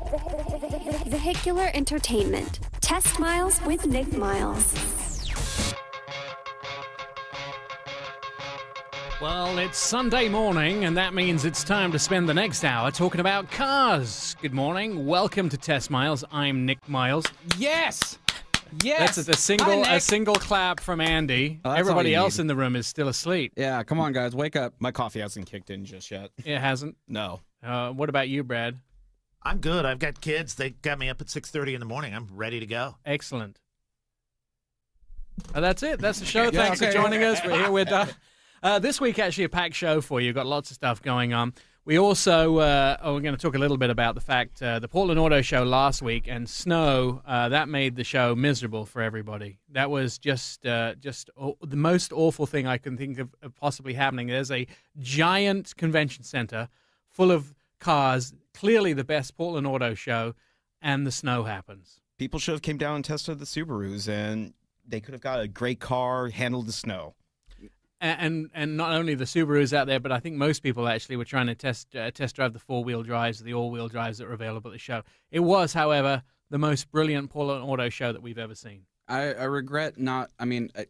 Vehicular entertainment. Test Miles with Nick Miles. Well, it's Sunday morning, and that means it's time to spend the next hour talking about cars. Good morning. Welcome to Test Miles. I'm Nick Miles. Yes! Yes! That's a single clap from Andy. Oh, everybody else in the room is still asleep. Yeah, come on, guys, wake up. My coffee hasn't kicked in just yet. It hasn't? No. What about you, Brad? I'm good. I've got kids. They got me up at 6:30 in the morning. I'm ready to go. Excellent. That's it. That's the show. Thanks for joining us. We're here. We're done. This week, actually, a packed show for you. Got lots of stuff going on. We also we're going to talk a little bit about the fact the Portland Auto Show last week and snow that made the show miserable for everybody. That was just the most awful thing I can think of possibly happening. There's a giant convention center full of cars, clearly the best Portland Auto Show, and the snow happens. People should have came down and tested the Subarus, and they could have got a great car, handled the snow. And not only the Subarus out there, but I think most people actually were trying to test drive the four-wheel drives, the all-wheel drives that were available at the show. It was, however, the most brilliant Portland Auto Show that we've ever seen. I regret not. I mean, I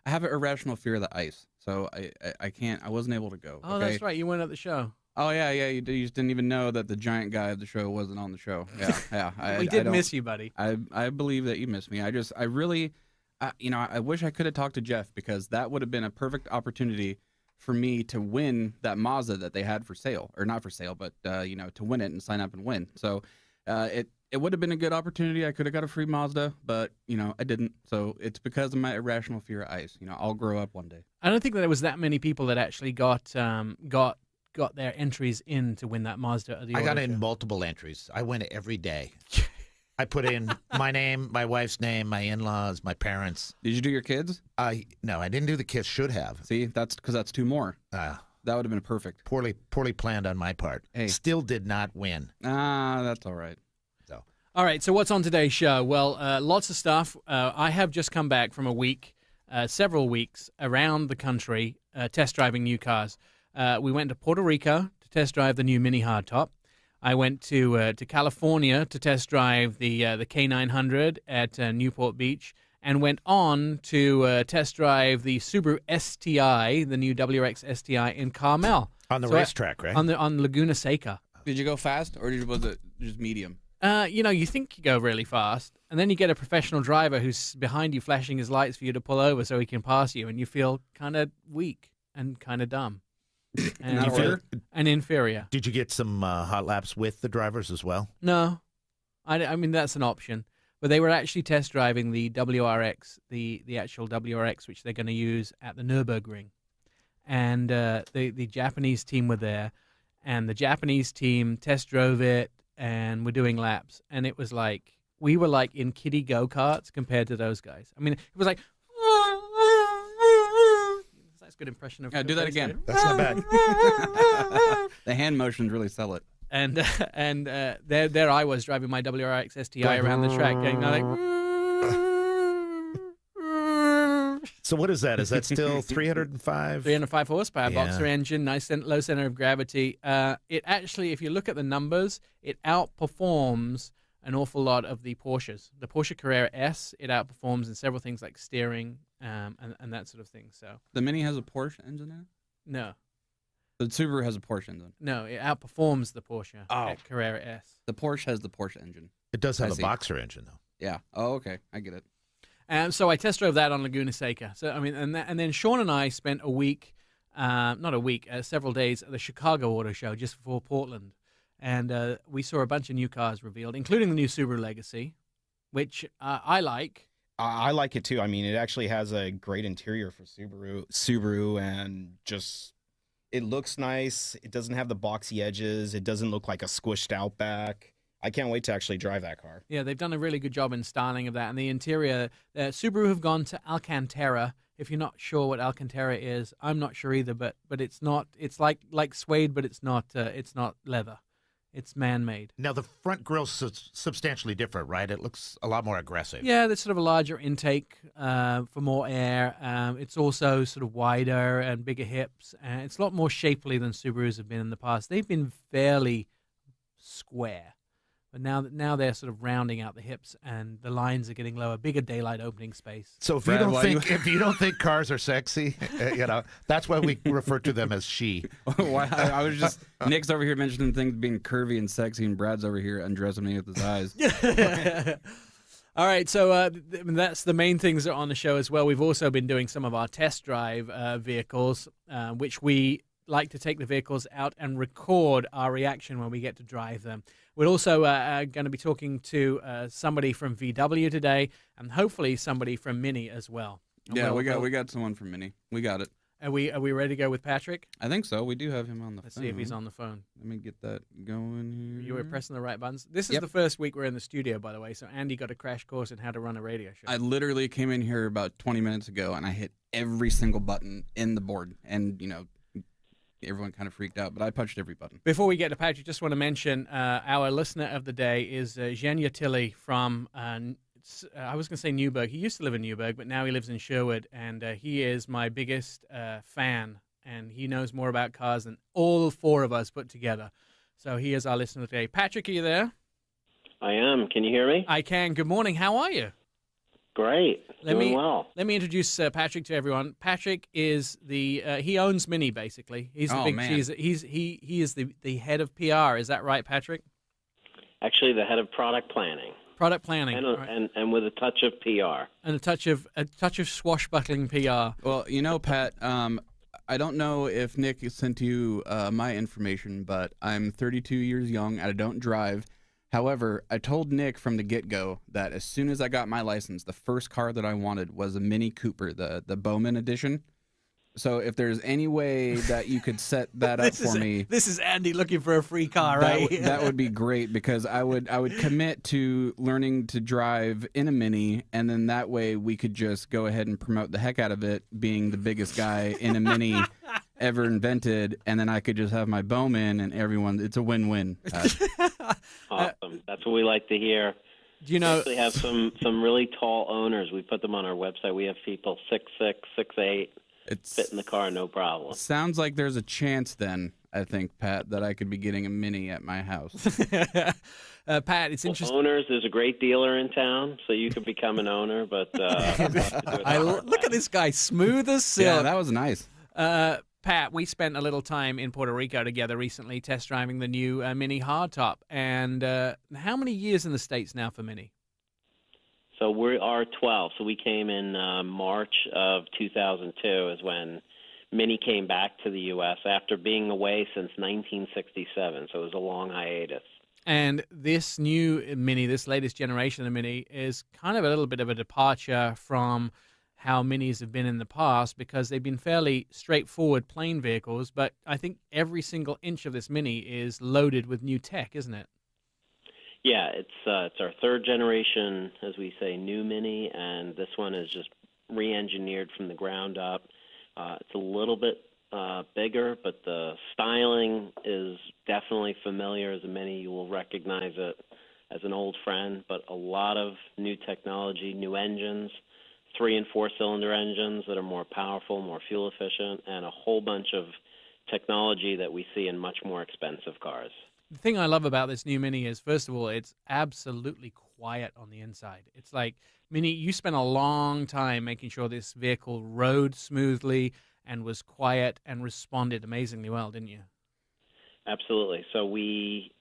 have an irrational fear of the ice, so I can't. I wasn't able to go. Oh, okay? That's right. You weren't at the show. Oh yeah. You just didn't even know that the giant guy of the show wasn't on the show. Yeah. We did miss you, buddy. I believe that you missed me. I really. I wish I could have talked to Jeff, because that would have been a perfect opportunity for me to win that Mazda that they had for sale, or not for sale, but to win it and sign up and win. So it would have been a good opportunity. I could have got a free Mazda, but I didn't. So it's because of my irrational fear of ice. I'll grow up one day. I don't think that there was that many people that actually got their entries in to win that Mazda at the I got auto in show. multiple entries. I went every day. I put in my name, my wife's name, my in-laws, my parents. Did you do your kids? No, I didn't do the kids. Should have. See, that's because that's two more. That would have been perfect. Poorly planned on my part. Hey. Still did not win. That's all right. All right, so what's on today's show? Well, lots of stuff. I have just come back from a week, several weeks, around the country test driving new cars. We went to Puerto Rico to test drive the new Mini Hardtop. I went to California to test drive the K900 at Newport Beach, and went on to test drive the Subaru STI, the new WRX STI in Carmel. On the racetrack, right? On Laguna Seca. Did you go fast, or was it just medium? You think you go really fast, and then you get a professional driver who's behind you flashing his lights for you to pull over so he can pass you, and you feel kind of weak and kind of dumb. And inferior. Did you get some hot laps with the drivers as well? No. I mean, that's an option. But they were actually test driving the WRX, the actual WRX, which they're going to use at the Nürburgring. And the Japanese team were there, and the Japanese team test drove it, and were doing laps. And it was like, we were like in kiddie go-karts compared to those guys. I mean, it was like... That's a good impression of... Yeah, do that again. That's not bad. The hand motions really sell it. And there I was driving my WRX STI around the track, going like... So what is that? Is that still 305? 305 horsepower, boxer engine, nice low center of gravity. It actually, if you look at the numbers, it outperforms an awful lot of the Porsches. The Porsche Carrera S, it outperforms in several things like steering and that sort of thing. So the Mini has a Porsche engine now? No. The Subaru has a Porsche engine? No, it outperforms the Porsche Carrera S. The Porsche has the Porsche engine. It does have a boxer engine, though. Yeah. Oh, okay. I get it. So I test drove that on Laguna Seca. So I mean, and then Sean and I spent a week, several days at the Chicago Auto Show just before Portland, and we saw a bunch of new cars revealed, including the new Subaru Legacy, which I like. I like it too. I mean, it actually has a great interior for Subaru, and just it looks nice. It doesn't have the boxy edges. It doesn't look like a squished Outback. I can't wait to actually drive that car. Yeah, they've done a really good job in styling of that. And the interior, Subaru have gone to Alcantara. If you're not sure what Alcantara is, I'm not sure either, but it's not. It's like suede, but it's not leather. It's man-made. Now, the front grill's substantially different, right? It looks a lot more aggressive. Yeah, there's sort of a larger intake for more air. It's also sort of wider and bigger hips. And it's a lot more shapely than Subarus have been in the past. They've been fairly square. But now they're sort of rounding out the hips, and the lines are getting lower, bigger daylight opening space. So if Brad, if you don't think cars are sexy, that's why we refer to them as she. I was just Nick's over here mentioning things being curvy and sexy, and Brad's over here undressing me with his eyes. All right, so that's the main things that are on the show as well. We've also been doing some of our test drive vehicles, which we like to take the vehicles out and record our reaction when we get to drive them. We're also going to be talking to somebody from VW today, and hopefully somebody from Mini as well. Yeah, we got someone from Mini. We got it. Are we ready to go with Patrick? I think so. We do have him on the phone. Let's see if he's on the phone. Let me get that going here. You were pressing the right buttons. This is Yep. the first week we're in the studio, by the way, so Andy got a crash course in how to run a radio show. I literally came in here about 20 minutes ago, and I hit every single button in the board. And, everyone kind of freaked out, but I punched every button. Before we get to Patrick, just want to mention our listener of the day is Zhenya Tilly from, I was going to say Newburgh. He used to live in Newburgh, but now he lives in Sherwood, and he is my biggest fan, and he knows more about cars than all four of us put together. So he is our listener today. Patrick, are you there? I am. Can you hear me? I can. Good morning. How are you? Great. Doing well. Let me introduce Patrick to everyone. Patrick is he owns Mini basically. He's the big man. cheese. He is the head of PR. Is that right, Patrick? Actually, the head of product planning. Product planning, And, right. and with a touch of PR. And a touch of swashbuckling PR. Well, Pat, I don't know if Nick sent you my information, but I'm 32 years young and I don't drive. However, I told Nick from the get-go that as soon as I got my license, the first car that I wanted was a Mini Cooper, the Bowman edition. So if there's any way that you could set that up for me, This is Andy looking for a free car, right? that would be great, because I would commit to learning to drive in a Mini, and then that way we could just go ahead and promote the heck out of it, being the biggest guy in a Mini ever invented, and then I could just have my Bowman, and everyone, it's a win-win. Awesome. That's what we like to hear. Do you We know? actually have some really tall owners. We put them on our website. We have people 6'6", 6'8", fit in the car, no problem. Sounds like there's a chance then, I think, Pat, that I could be getting a Mini at my house. Pat, it's interesting. Owners, there's a great dealer in town, so you could become an owner. But Look at this guy, smooth as silk. Yeah, that was nice. Pat, we spent a little time in Puerto Rico together recently test driving the new Mini hardtop. And how many years in the States now for Mini? So we are 12. So we came in March of 2002 is when Mini came back to the U.S. after being away since 1967. So it was a long hiatus. And this new Mini, this latest generation of Mini, is kind of a little bit of a departure from how Minis have been in the past, because they've been fairly straightforward, plain vehicles. But I think every single inch of this Mini is loaded with new tech, isn't it? Yeah, it's our third generation, as we say, new Mini, and this one is just re-engineered from the ground up. It's a little bit bigger, but the styling is definitely familiar. As a Mini, you will recognize it as an old friend, but a lot of new technology, new engines, 3- and 4-cylinder engines that are more powerful, more fuel efficient, and a whole bunch of technology that we see in much more expensive cars. The thing I love about this new Mini is, first of all, it's absolutely quiet on the inside. It's like, Mini, you spent a long time making sure this vehicle rode smoothly and was quiet and responded amazingly well, didn't you? Absolutely. So we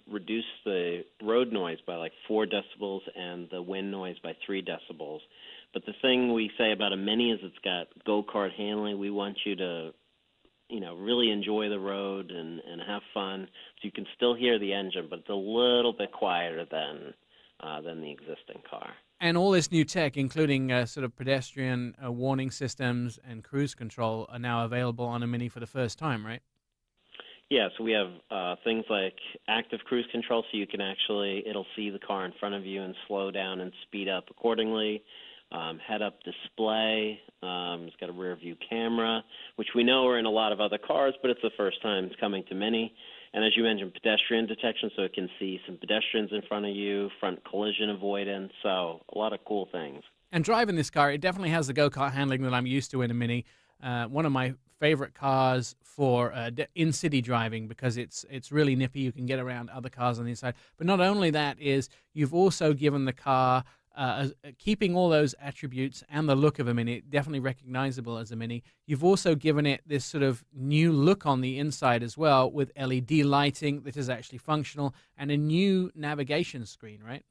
reduced the road noise by like 4 decibels and the wind noise by 3 decibels. But the thing we say about a Mini is it's got go-kart handling. We want you to, really enjoy the road and have fun. So you can still hear the engine, but it's a little bit quieter than the existing car. And all this new tech, including sort of pedestrian warning systems and cruise control, are now available on a Mini for the first time, right? Yeah, so we have things like active cruise control, so you can it'll see the car in front of you and slow down and speed up accordingly. Head-up display. It's got a rear-view camera, which we know are in a lot of other cars, but it's the first time it's coming to Mini. And as you mentioned, pedestrian detection, so it can see some pedestrians in front of you, front collision avoidance, so a lot of cool things. And driving this car, it definitely has the go-kart handling that I'm used to in a Mini. One of my favorite cars for in-city driving because it's really nippy. You can get around other cars on the inside. But not only that is you've also given the car, keeping all those attributes and the look of a Mini, definitely recognizable as a Mini. You've also given it this sort of new look on the inside as well with LED lighting that is actually functional and a new navigation screen, right?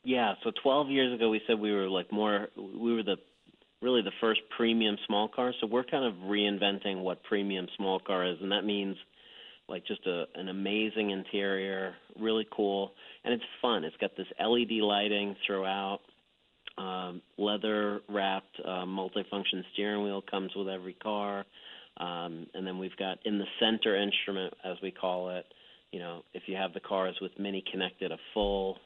Yeah, so 12 years ago we said we were really the first premium small car. So we're kind of reinventing what premium small car is, and that means like just an amazing interior, really cool, and it's fun. It's got this LED lighting throughout, leather-wrapped multifunction steering wheel comes with every car, and then we've got in the center instrument, as we call it, if you have the cars with Mini connected, a full,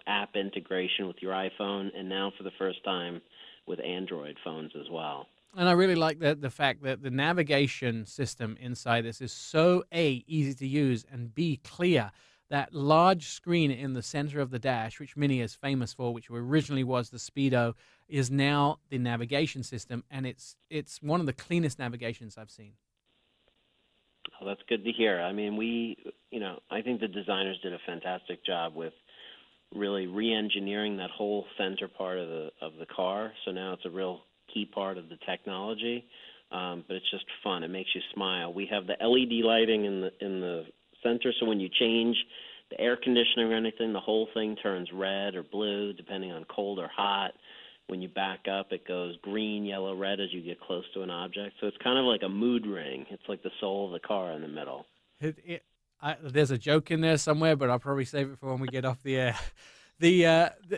app integration with your iPhone, and now for the first time with Android phones as well. And I really like the fact that the navigation system inside this is so, A, easy to use, and B, clear. That large screen in the center of the dash, which Mini is famous for, which originally was the Speedo, is now the navigation system, and it's one of the cleanest navigations I've seen. Oh, that's good to hear. I mean, I think the designers did a fantastic job with really re-engineering that whole center part of the car. So now it's a real key part of the technology, but it's just fun. It makes you smile. We have the LED lighting in the center, so when you change the air conditioning or anything, the whole thing turns red or blue depending on cold or hot. When you back up, it goes green, yellow, red as you get close to an object. So it's kind of like a mood ring. It's like the soul of the car in the middle. There's a joke in there somewhere, but I'll probably save it for when we get off the air.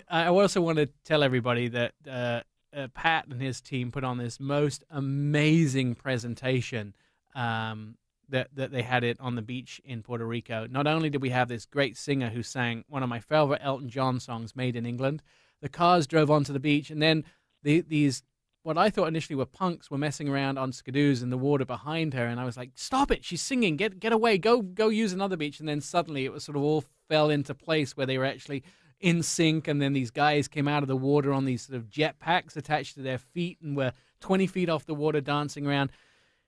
I also want to tell everybody that Pat and his team put on this most amazing presentation that they had it on the beach in Puerto Rico. Not only did we have this great singer who sang one of my favorite Elton John songs, Made in England, the cars drove onto the beach, and then these what I thought initially were punks were messing around on skidoos in the water behind her, and I was like, stop it, she's singing, get away, go use another beach. And then suddenly it was sort of all fell into place where they were actually in sync, and then these guys came out of the water on these sort of jet packs attached to their feet and were 20 feet off the water dancing around.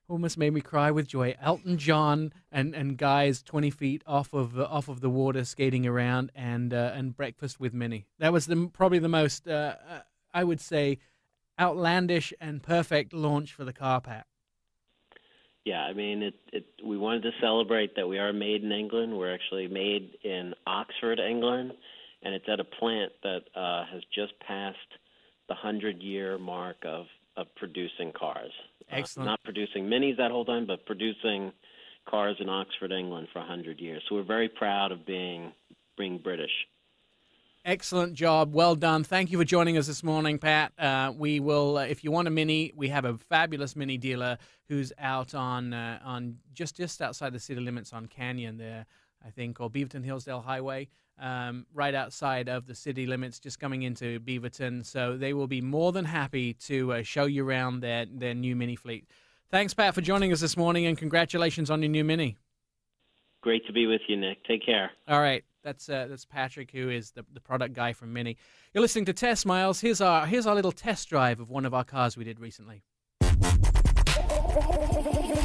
Almost made me cry with joy. Elton John and guys 20 feet off of the water skating around, and breakfast with Mini. That was probably the most I would say outlandish and perfect launch for the car, Pat. Yeah, I mean, we wanted to celebrate that we are made in England. We're actually made in Oxford, England, and it's at a plant that has just passed the 100-year mark of producing cars. Excellent. Not producing Minis that whole time, but producing cars in Oxford, England for 100 years. So we're very proud of being British. Excellent job. Well done. Thank you for joining us this morning, Pat. We will, if you want a Mini, we have a fabulous Mini dealer who's out on just outside the city limits on Canyon there, I think, or Beaverton Hillsdale Highway, right outside of the city limits, just coming into Beaverton. So they will be more than happy to show you around their new Mini fleet. Thanks, Pat, for joining us this morning, and congratulations on your new Mini. Great to be with you, Nick. Take care. All right. That's Patrick, who is the product guy from Mini. You're listening to Test Miles. Here's our little test drive of one of our cars we did recently.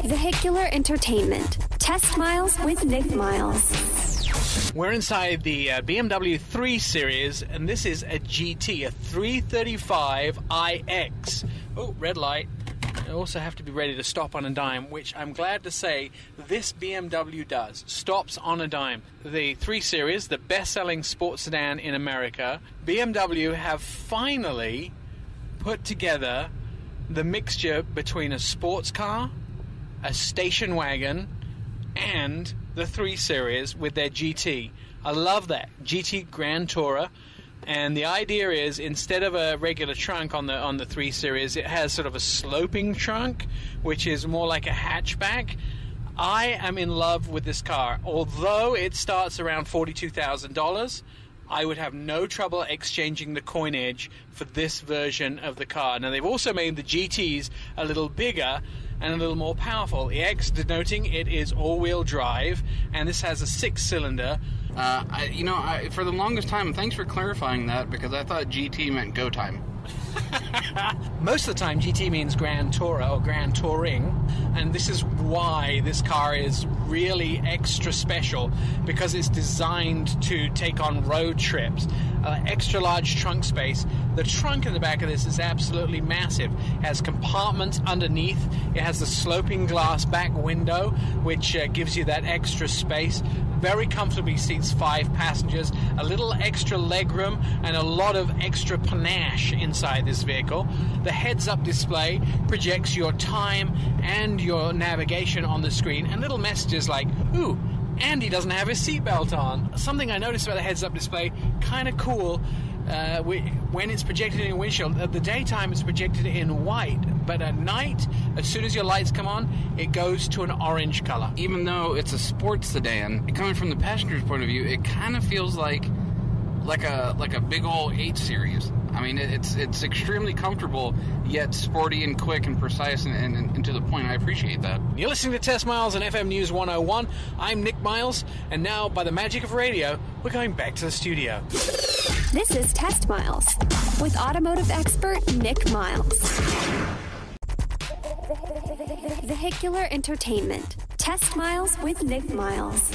Vehicular entertainment. Test Miles with Nick Miles. We're inside the BMW 3 Series, and this is a GT, a 335iX. Oh, red light. You also have to be ready to stop on a dime, which I'm glad to say this BMW does. Stops on a dime. The 3 Series, the best-selling sports sedan in America, BMW have finally put together the mixture between a sports car, a station wagon, and the 3 Series with their GT. I love that. GT Grand Tourer. And the idea is, instead of a regular trunk on the 3 Series, it has sort of a sloping trunk, which is more like a hatchback. I am in love with this car. Although it starts around $42,000, I would have no trouble exchanging the coinage for this version of the car. Now, they've also made the GTs a little bigger and a little more powerful. The X denoting it is all-wheel drive, and this has a 6-cylinder. For the longest time, thanks for clarifying that, because I thought GT meant go time. Most of the time, GT means Grand Tourer or Grand Touring, and this is why this car is really extra special, because it's designed to take on road trips. Extra large trunk space. The trunk in the back of this is absolutely massive. It has compartments underneath. It has the sloping glass back window, which gives you that extra space. Very comfortably seats 5 passengers, a little extra legroom, and a lot of extra panache inside this vehicle. The heads-up display projects your time and your navigation on the screen, and little messages like, ooh, Andy doesn't have his seatbelt on. Something I noticed about the heads-up display, kind of cool, when it's projected in a windshield. At the daytime, it's projected in white, but at night, as soon as your lights come on, it goes to an orange color. Even though it's a sports sedan, coming from the passenger's point of view, it kind of feels like a big old 8 Series. I mean, it's extremely comfortable, yet sporty and quick and precise and to the point. I appreciate that. You're listening to Test Miles on FM News 101. I'm Nick Miles, and now, by the magic of radio, we're going back to the studio. This is Test Miles with automotive expert Nick Miles. Vehicular entertainment. Test Miles with Nick Miles.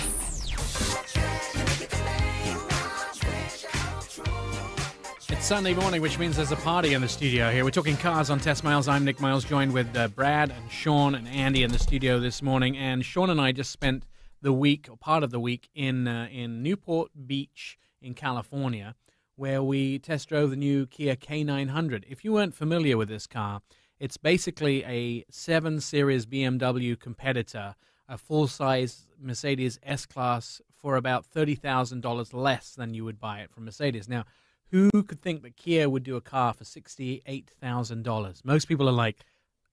It's Sunday morning, which means there's a party in the studio here. We're talking cars on Test Miles. I'm Nick Miles, joined with Brad and Sean and Andy in the studio this morning. And Sean and I just spent the week, or part of the week, in Newport Beach in California, where we test drove the new Kia K900. If you weren't familiar with this car, it's basically a 7 Series BMW competitor, a full-size Mercedes S-Class for about $30,000 less than you would buy it from Mercedes. Now, who could think that Kia would do a car for $68,000? Most people are like,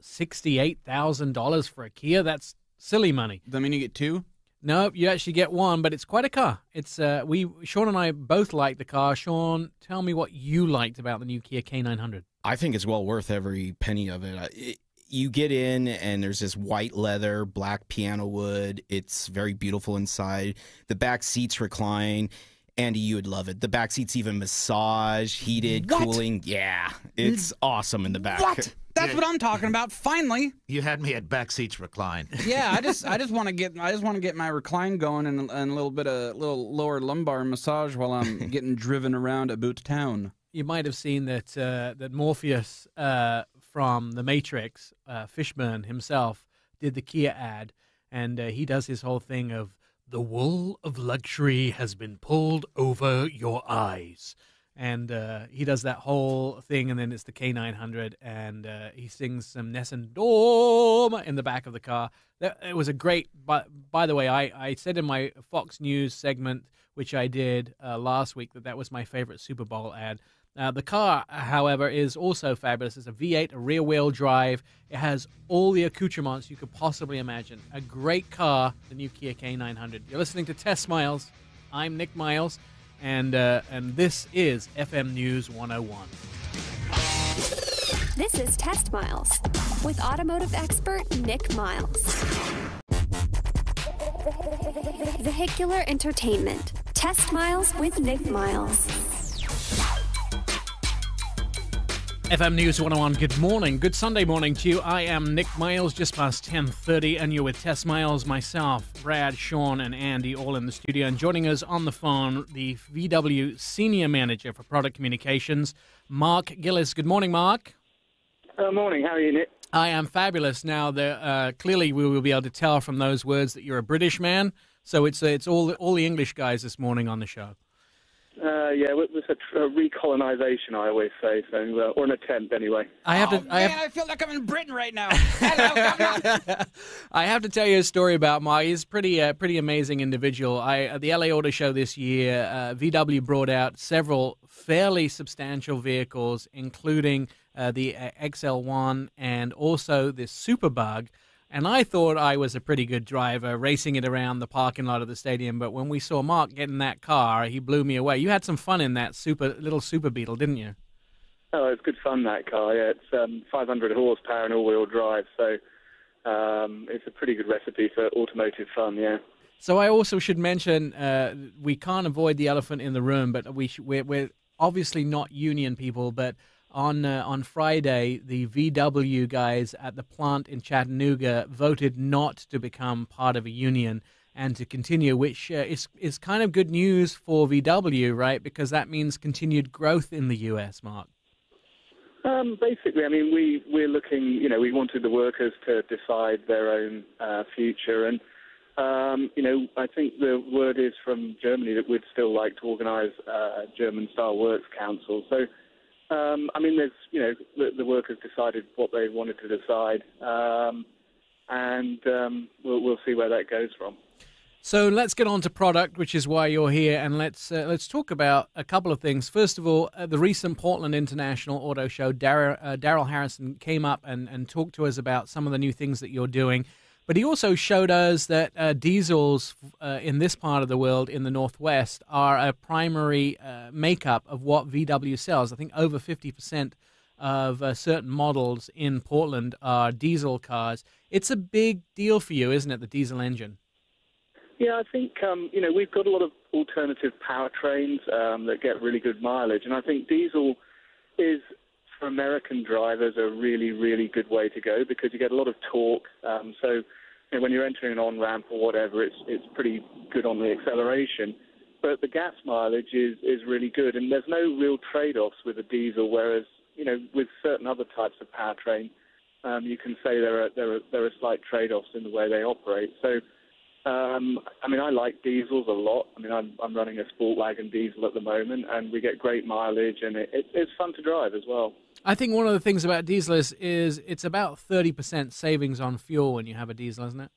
$68,000 for a Kia? That's silly money. Does that mean you get 2? No, you actually get 1, but it's quite a car. It's Sean and I both like the car. Sean, tell me what you liked about the new Kia K900. I think it's well worth every penny of it. You get in, and there's this white leather, black piano wood. It's very beautiful inside. The back seats recline. Andy, you would love it. The back seat's even massage, heated, cooling. Yeah, it's awesome in the back. What? That's what I'm talking about. Finally, You had me at back seats recline. yeah. I just want to get my recline going and a little lower lumbar massage while I'm getting driven around about town. You might have seen that Morpheus from The Matrix, Fishburne himself, did the Kia ad, and he does his whole thing of, the wool of luxury has been pulled over your eyes. And he does that whole thing, and then it's the K900, and he sings some Nessun Dorma in the back of the car. It was a great, by the way, I said in my Fox News segment, which I did last week, that was my favorite Super Bowl ad. The car, however, is also fabulous. It's a V8, a rear-wheel drive. It has all the accoutrements you could possibly imagine. A great car, the new Kia K900. You're listening to Test Miles. I'm Nick Miles, and this is FM News 101. This is Test Miles with automotive expert Nick Miles. Vehicular entertainment. Test Miles with Nick Miles. FM News 101, good morning. Good Sunday morning to you. I am Nick Miles, just past 10:30, and you're with Test Miles, myself, Brad, Sean, and Andy, all in the studio. And joining us on the phone, the VW Senior Manager for Product Communications, Mark Gillis. Good morning, Mark. Morning. How are you, Nick? I am fabulous. Now, clearly we will be able to tell from those words that you're a British man, so it's all the English guys this morning on the show. Yeah, it's a recolonization, I always say, so, or an attempt anyway. I feel like I'm in Britain right now. I have to tell you a story about Mark. He's a pretty amazing individual. At the LA Auto Show this year, VW brought out several fairly substantial vehicles, including the XL1 and also this Superbug. And I thought I was a pretty good driver, racing it around the parking lot of the stadium. But when we saw Mark get in that car, he blew me away. You had some fun in that little Super Beetle, didn't you? Oh, it's good fun, that car. Yeah, it's 500 horsepower and all-wheel drive, so it's a pretty good recipe for automotive fun, yeah. So I also should mention, we can't avoid the elephant in the room, but we're obviously not union people, but on Friday, the VW guys at the plant in Chattanooga voted not to become part of a union and to continue, which is kind of good news for VW, right? Because that means continued growth in the U.S., Mark. Basically, I mean, we're looking, we wanted the workers to decide their own future. And, I think the word is from Germany that we'd still like to organize a German-style works council. So, there's, the workers decided what they wanted to decide. And we'll see where that goes from. So let's get on to product, which is why you're here, and let's talk about a couple of things. First of all, the recent Portland International Auto Show, Daryl Harrison came up and talked to us about some of the new things that you're doing, but he also showed us that diesels in this part of the world, in the Northwest, are a primary makeup of what VW sells. I think over 50% of certain models in Portland are diesel cars. It's a big deal for you, isn't it, the diesel engine? Yeah, I think, we've got a lot of alternative powertrains that get really good mileage. And I think diesel is, for American drivers, a really, really good way to go because you get a lot of torque. So when you're entering an on-ramp or whatever, it's pretty good on the acceleration. But the gas mileage is really good. And there's no real trade-offs with a diesel, whereas, with certain other types of powertrain, you can say there are slight trade-offs in the way they operate. So, I like diesels a lot. I'm running a Sportwagen diesel at the moment, and we get great mileage, and it's fun to drive as well. I think one of the things about diesel is it's about 30% savings on fuel when you have a diesel, isn't it?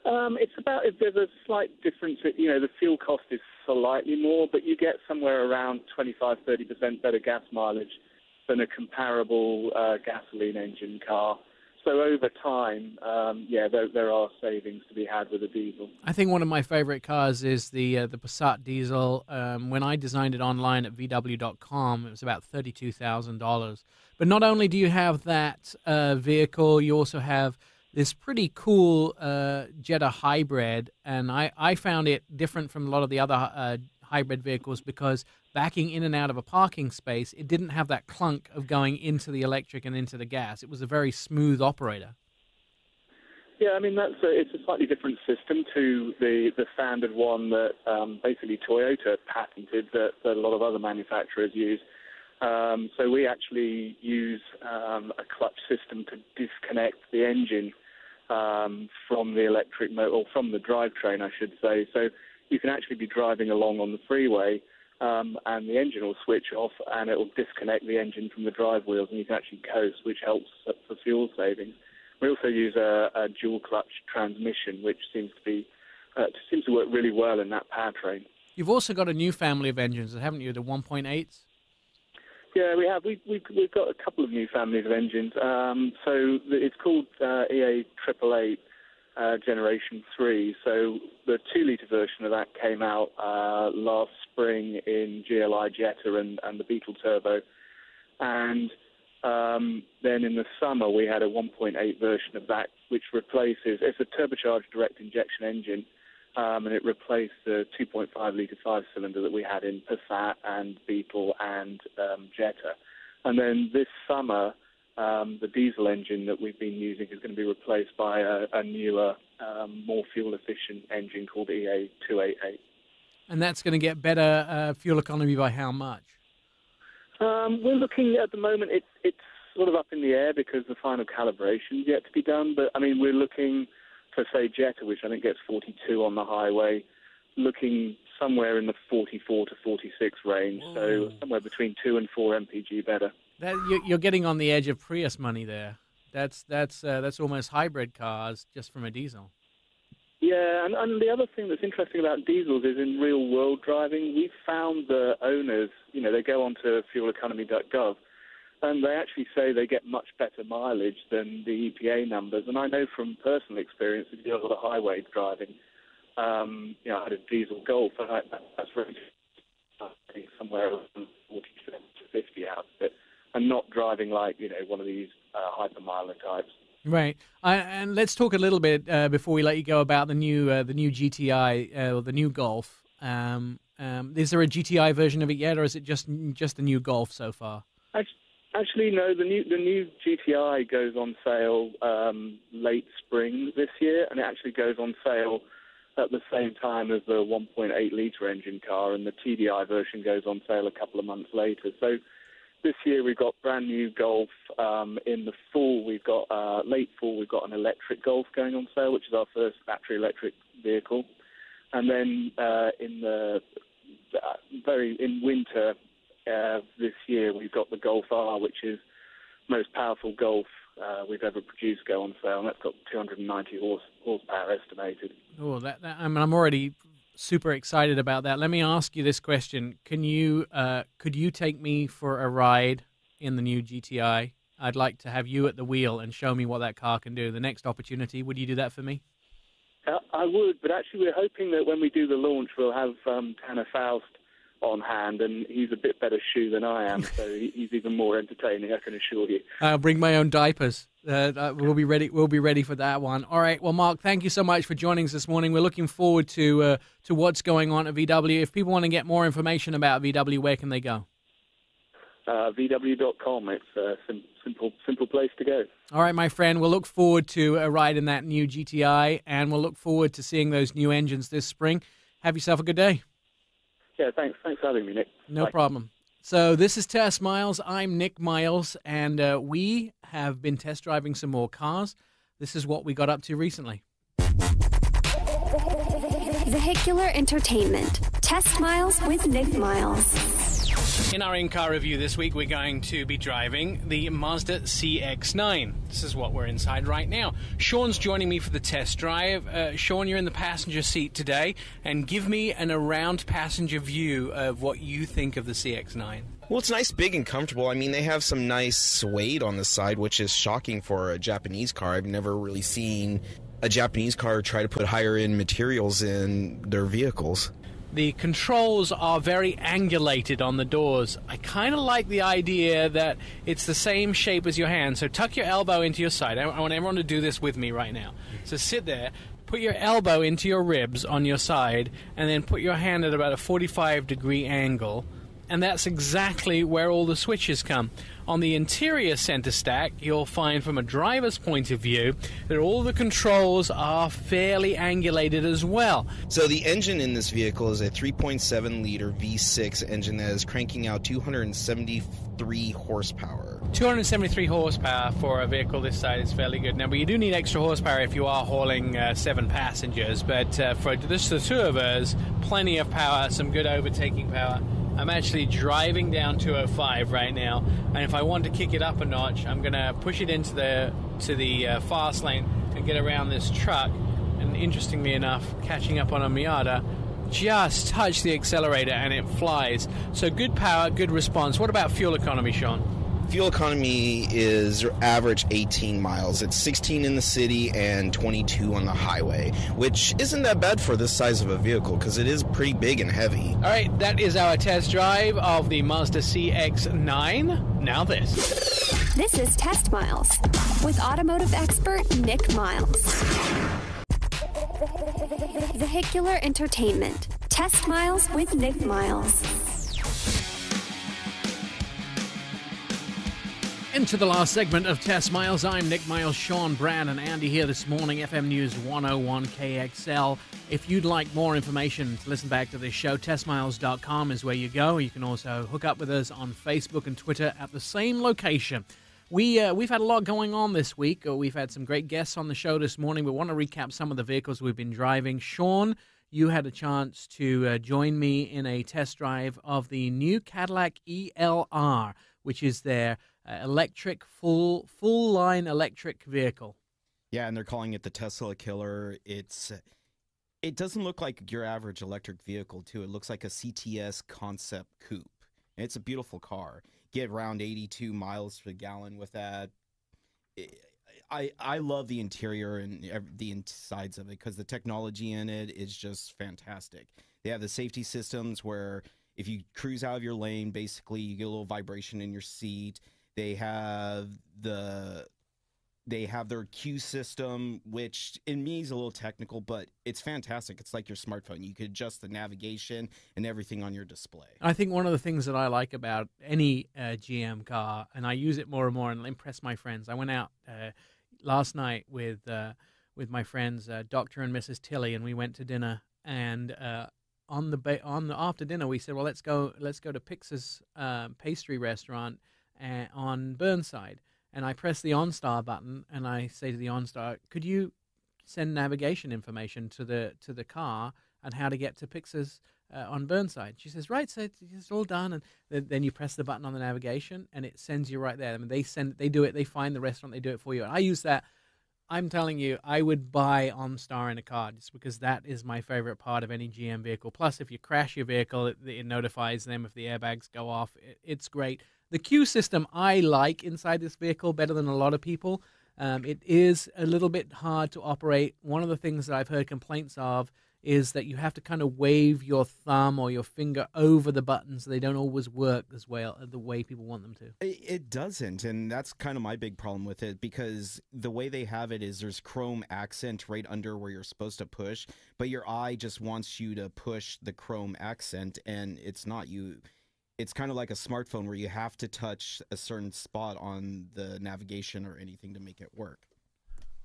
There's a slight difference. The fuel cost is slightly more, but you get somewhere around 25-30% better gas mileage than a comparable gasoline engine car. So over time, there are savings to be had with a diesel. I think one of my favorite cars is the Passat diesel. When I designed it online at VW.com, it was about $32,000. But not only do you have that vehicle, you also have this pretty cool Jetta hybrid. And I found it different from a lot of the other hybrid vehicles because backing in and out of a parking space, it didn't have that clunk of going into the electric and into the gas. It was a very smooth operator. Yeah, it's a slightly different system to the standard one that basically Toyota patented that a lot of other manufacturers use. So we actually use a clutch system to disconnect the engine from the electric motor, or from the drivetrain, I should say. So you can actually be driving along on the freeway, and the engine will switch off, and it will disconnect the engine from the drive wheels, and you can actually coast, which helps for fuel savings. We also use a dual clutch transmission, which seems to work really well in that powertrain. You've also got a new family of engines, haven't you? The 1.8s. Yeah, we have. We've got a couple of new families of engines. So it's called EA 888 Generation 3. So the 2-litre version of that came out last spring in GLI Jetta and the Beetle Turbo. And then in the summer we had a 1.8 version of that, which replaces, it's a turbocharged direct injection engine, and it replaced the 2.5-litre 5-cylinder that we had in Passat and Beetle and Jetta. And then this summer, the diesel engine that we've been using is going to be replaced by a newer, more fuel-efficient engine called EA 288. And that's going to get better fuel economy by how much? We're looking at the moment, it's sort of up in the air because the final calibration is yet to be done. But, we're looking for, say, Jetta, which I think gets 42 on the highway, looking somewhere in the 44 to 46 range. Whoa. So somewhere between 2 and 4 mpg better. You're getting on the edge of Prius money there. That's almost hybrid cars just from a diesel. Yeah, and the other thing that's interesting about diesels is in real-world driving, we've found the owners, they go onto fueleconomy.gov, and they actually say they get much better mileage than the EPA numbers. And I know from personal experience, if you do a lot of highway driving, I had a diesel Golf, and that's really somewhere around 40 to 50 out of it, and not driving like, one of these hypermiler types. Right, and let's talk a little bit before we let you go about the new GTI or the new Golf. Is there a GTI version of it yet, or is it just the new Golf so far? Actually, no. The new GTI goes on sale late spring this year, and it actually goes on sale at the same time as the 1.8-litre engine car, and the TDI version goes on sale a couple of months later. So this year we've got brand new Golf. In the fall, we've got late fall, we've got an electric Golf going on sale, which is our first battery electric vehicle, and then in winter. This year we've got the Golf R, which is the most powerful Golf we've ever produced, go on sale, and that's got 290 horsepower estimated. Oh, I'm already super excited about that. Let me ask you this question: could you take me for a ride in the new GTI? I'd like to have you at the wheel and show me what that car can do. The next opportunity, would you do that for me? I would, but actually we're hoping that when we do the launch, we'll have Tanner Faust on hand, and he's a bit better shoe than I am, so he's even more entertaining, I can assure you. I'll bring my own diapers. We'll be ready. We'll be ready for that one. All right. Well, Mark, thank you so much for joining us this morning. We're looking forward to what's going on at VW. If people want to get more information about VW, where can they go? VW.com. It's a simple place to go. All right, my friend. We'll look forward to a ride in that new GTI, and we'll look forward to seeing those new engines this spring. Have yourself a good day. Yeah, thanks for having me, Nick. No problem. So this is Test Miles. I'm Nick Miles, and we have been test driving some more cars. This is what we got up to recently. Vehicular entertainment. Test Miles with Nick Miles. In our in-car review this week, we're going to be driving the Mazda CX9. This is what we're inside right now. Sean's joining me for the test drive. Sean, you're in the passenger seat today, and give me an around passenger view of what you think of the CX9. Well, it's nice, big, and comfortable. I mean, they have some nice suede on the side, which is shocking for a Japanese car. I've never really seen a Japanese car try to put higher-end materials in their vehicles. The controls are very angulated on the doors. I kind of like the idea that it's the same shape as your hand. So tuck your elbow into your side. I want everyone to do this with me right now. So sit there, put your elbow into your ribs on your side, and then put your hand at about a 45-degree angle. And that's exactly where all the switches come. On the interior center stack, you'll find from a driver's point of view that all the controls are fairly angulated as well. So the engine in this vehicle is a 3.7-liter V6 engine that is cranking out 273 horsepower. 273 horsepower for a vehicle this size is fairly good. Now, but you do need extra horsepower if you are hauling 7 passengers. But for just the two of us, plenty of power, some good overtaking power. I'm actually driving down 205 right now, and if I want to kick it up a notch, I'm going to push it into the fast lane and get around this truck. And interestingly enough, catching up on a Miata, just touch the accelerator and it flies. So good power, good response. What about fuel economy, Sean? Fuel economy is average 18 miles. It's 16 in the city and 22 on the highway, which isn't that bad for this size of a vehicle because it is pretty big and heavy. All right, that is our test drive of the Mazda CX9. Now this. This is Test Miles with automotive expert Nick Miles. Vehicular entertainment. Test Miles with Nick Miles. Into the last segment of Test Miles. I'm Nick Miles, Sean, Brad, and Andy here this morning. FM News 101 KXL. If you'd like more information to listen back to this show, testmiles.com is where you go. You can also hook up with us on Facebook and Twitter at the same location. We've had a lot going on this week. We've had some great guests on the show this morning. We want to recap some of the vehicles we've been driving. Sean, you had a chance to join me in a test drive of the new Cadillac ELR, which is their electric, full-line electric vehicle. Yeah, and they're calling it the Tesla Killer. It doesn't look like your average electric vehicle, too. It looks like a CTS concept coupe. It's a beautiful car. Get around 82 miles per gallon with that. I love the interior and the insides of it because the technology in it is just fantastic. They have the safety systems where if you cruise out of your lane, basically you get a little vibration in your seat. They have the They have their queue system, which in me is a little technical, but it's fantastic. It's like your smartphone. You could adjust the navigation and everything on your display. I think one of the things that I like about any GM car, and I use it more and more and impress my friends. I went out last night with my friends, Dr. and Mrs. Tilley, and we went to dinner. And after dinner, we said, well, let's go to Pixar's pastry restaurant on Burnside. And I press the OnStar button, and I say to the OnStar, could you send navigation information to the car and how to get to Pixar's on Burnside? She says, right, so it's all done. And then you press the button on the navigation, and it sends you right there. I mean, they do it. They find the restaurant. They do it for you. And I use that. I'm telling you, I would buy OnStar in a car just because that is my favorite part of any GM vehicle. Plus, if you crash your vehicle, it notifies them if the airbags go off. It's great. The queue system I like inside this vehicle better than a lot of people. It is a little bit hard to operate. One of the things that I've heard complaints of is that you have to kind of wave your thumb or your finger over the buttons. They don't always work as well the way people want them to. It doesn't, and that's kind of my big problem with it, because the way they have it is there's chrome accent right under where you're supposed to push, but your eye just wants you to push the chrome accent, and it's not you. It's kind of like a smartphone where you have to touch a certain spot on the navigation or anything to make it work.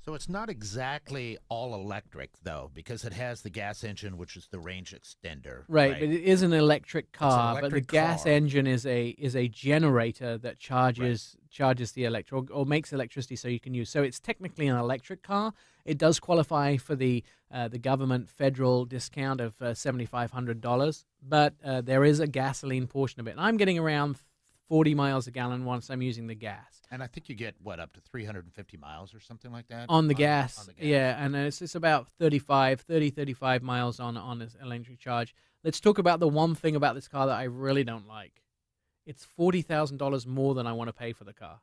So it's not exactly all electric, though, because it has the gas engine, which is the range extender. Right, but it is an electric car. It's an but the electric gas car. engine is a generator that charges the electric or makes electricity so you can use. So it's technically an electric car. It does qualify for the government federal discount of $7,500, but there is a gasoline portion of it. And I'm getting around 40 miles a gallon once I'm using the gas. And I think you get, up to 350 miles or something like that? On the gas. On the gas. Yeah, and it's about 35 miles on an electric charge. Let's talk about the one thing about this car that I really don't like. It's $40,000 more than I want to pay for the car.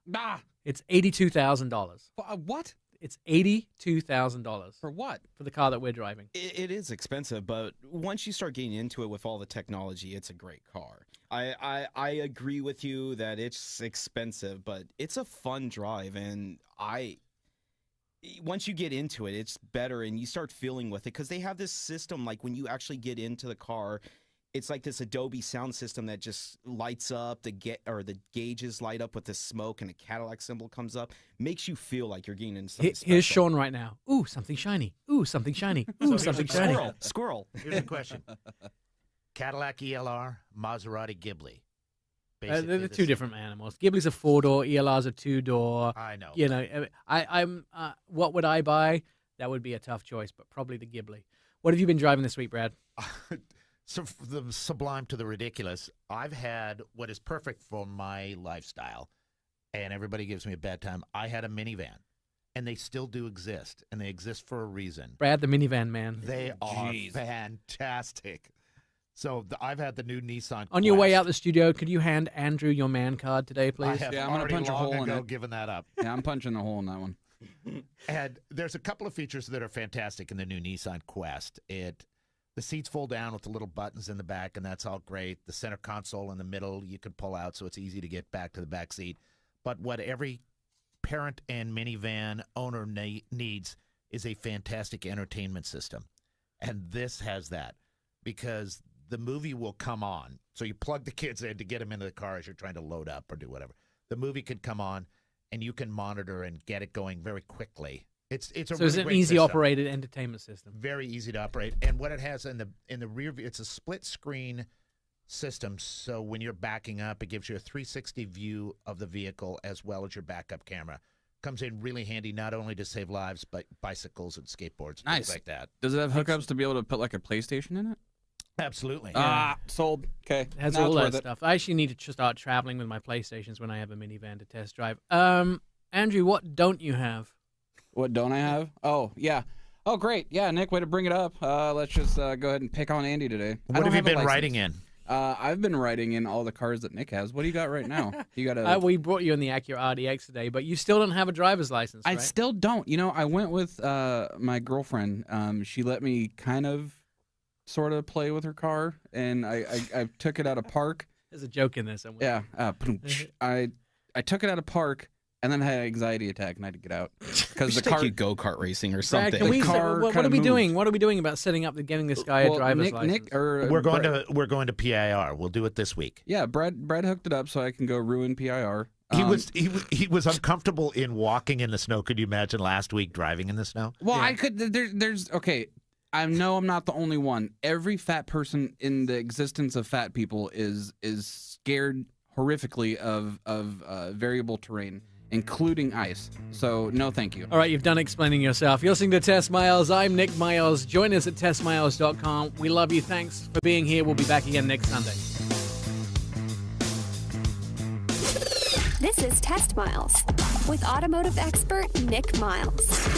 It's $82,000. What? It's $82,000. For what? For the car that we're driving. It is expensive, but once you start getting into it with all the technology, it's a great car. I agree with you that it's expensive, but it's a fun drive, and once you get into it, it's better, and you start feeling with it, because they have this system, like when you actually get into the car, it's like this Adobe sound system that just lights up, the gauges light up with the smoke, and a Cadillac symbol comes up. Makes you feel like you're getting into something special. Here's Sean right now. Ooh, something shiny. Ooh, something shiny. Ooh, something shiny. Squirrel. Here's the question. Cadillac ELR, Maserati Ghibli. They're two different animals. Ghibli's a 4-door, ELR's a 2-door. I know. You know, I'm. What would I buy? That would be a tough choice, but probably the Ghibli. What have you been driving this week, Brad? So from the sublime to the ridiculous, I've had what is perfect for my lifestyle, and everybody gives me a bad time. I had a minivan, and they still do exist, and they exist for a reason. Brad, the minivan man. They are fantastic. So I've had the new Nissan On your way Quest. out the studio, could you hand Andrew your man card today, please? I have Yeah, I'm gonna already punch a long hole in ago it. given that up. Yeah, I'm punching a hole in that one. And there's a couple of features that are fantastic in the new Nissan Quest. The seats fold down with the little buttons in the back, and that's all great. The center console in the middle you could pull out, so it's easy to get back to the back seat. But what every parent and minivan owner needs is a fantastic entertainment system. And this has that, because the movie will come on. So you plug the kids in to get them into the car as you're trying to load up or do whatever. The movie could come on, and you can monitor and get it going very quickly. It's a So really it's an great easy system. operated entertainment system. Very easy to operate. And what it has in the rear view, it's a split screen system. So when you're backing up, it gives you a 360 view of the vehicle as well as your backup camera. Comes in really handy, not only to save lives, but bicycles and skateboards, Nice. things like that. Does it have hookups to be able to put like a PlayStation in it? Absolutely. Sold. Okay. It has Now all it's that worth it. stuff. I actually need to start traveling with my PlayStations when I have a minivan to test drive. Andrew, what don't you have? What don't I have? Oh, yeah. Oh, great. Yeah, Nick, way to bring it up. Let's just go ahead and pick on Andy today. What have you been riding in? I've been riding in all the cars that Nick has. What do you got right now? You got a... We brought you in the Acura RDX today, but you still don't have a driver's license, I right? still don't. You know, I went with my girlfriend. She let me kind of sort of play with her car, and I took it out of park. There's a joke in there somewhere. Yeah. I took it out of park, and then I had an anxiety attack and I had to get out because We the should take car. you go-kart racing or Brad, something. can we, car what kinda are we moved. doing? What are we doing about setting up and getting this guy a driver's license? We're going to PIR. We'll do it this week. Yeah, Brad hooked it up so I can go ruin PIR. He was uncomfortable in walking in the snow. Could you imagine last week driving in the snow? Well, I could. There's okay. I know I'm not the only one. Every fat person in the existence of fat people is scared horrifically of variable terrain, including ice. So no, thank you. All right, you've done explaining yourself. You're listening to Test Miles. I'm Nick Miles. Join us at testmiles.com. We love you. Thanks for being here. We'll be back again next Sunday. This is Test Miles with automotive expert Nick Miles.